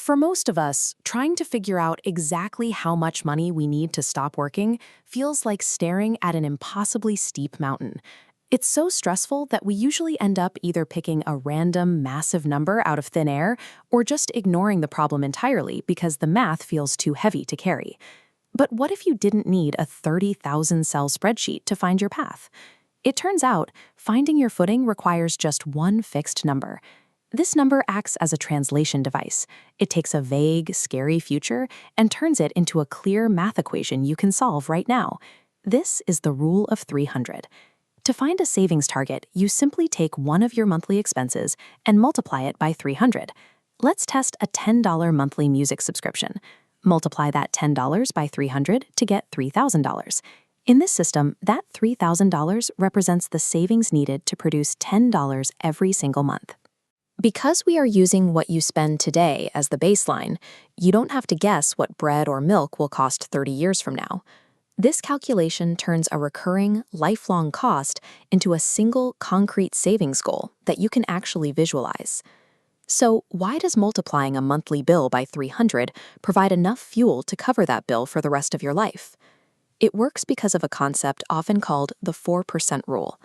For most of us, trying to figure out exactly how much money we need to stop working feels like staring at an impossibly steep mountain. It's so stressful that we usually end up either picking a random, massive number out of thin air or just ignoring the problem entirely because the math feels too heavy to carry. But what if you didn't need a 30,000-cell spreadsheet to find your path? It turns out, finding your footing requires just one fixed number. This number acts as a translation device. It takes a vague, scary future and turns it into a clear math equation you can solve right now. This is the rule of 300. To find a savings target, you simply take one of your monthly expenses and multiply it by 300. Let's test a $10 monthly music subscription. Multiply that $10 by 300 to get $3,000. In this system, that $3,000 represents the savings needed to produce $10 every single month. Because we are using what you spend today as the baseline, you don't have to guess what bread or milk will cost 30 years from now. This calculation turns a recurring, lifelong cost into a single, concrete savings goal that you can actually visualize. So, why does multiplying a monthly bill by 300 provide enough fuel to cover that bill for the rest of your life? It works because of a concept often called the 4% rule.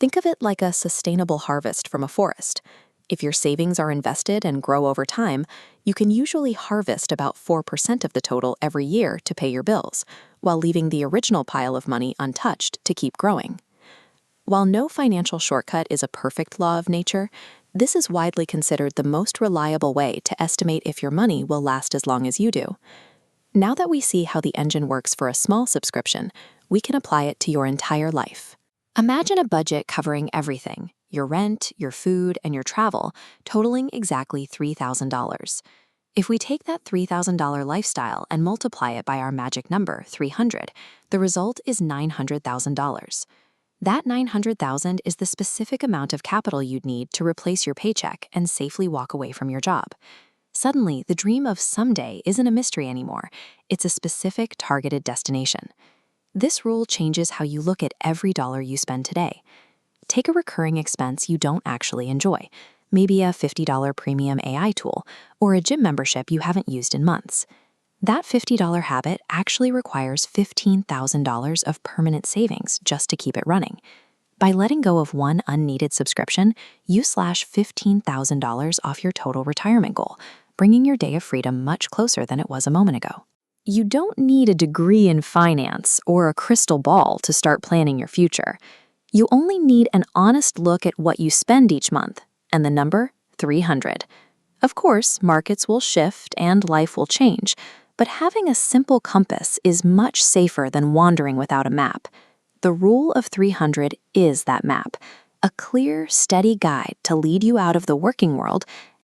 Think of it like a sustainable harvest from a forest. If your savings are invested and grow over time, you can usually harvest about 4% of the total every year to pay your bills, while leaving the original pile of money untouched to keep growing. While no financial shortcut is a perfect law of nature, this is widely considered the most reliable way to estimate if your money will last as long as you do. Now that we see how the engine works for a small subscription, we can apply it to your entire life. Imagine a budget covering everything: your rent, your food, and your travel, totaling exactly $3,000. If we take that $3,000 lifestyle and multiply it by our magic number, 300, the result is $900,000. That $900,000 is the specific amount of capital you'd need to replace your paycheck and safely walk away from your job. Suddenly, the dream of someday isn't a mystery anymore. It's a specific, targeted destination. This rule changes how you look at every dollar you spend today. Take a recurring expense you don't actually enjoy, maybe a $50 premium AI tool or a gym membership you haven't used in months. That $50 habit actually requires $15,000 of permanent savings just to keep it running. By letting go of one unneeded subscription, you slash $15,000 off your total retirement goal, bringing your day of freedom much closer than it was a moment ago. You don't need a degree in finance or a crystal ball to start planning your future. You only need an honest look at what you spend each month, and the number, 300. Of course, markets will shift and life will change, but having a simple compass is much safer than wandering without a map. The rule of 300 is that map, a clear, steady guide to lead you out of the working world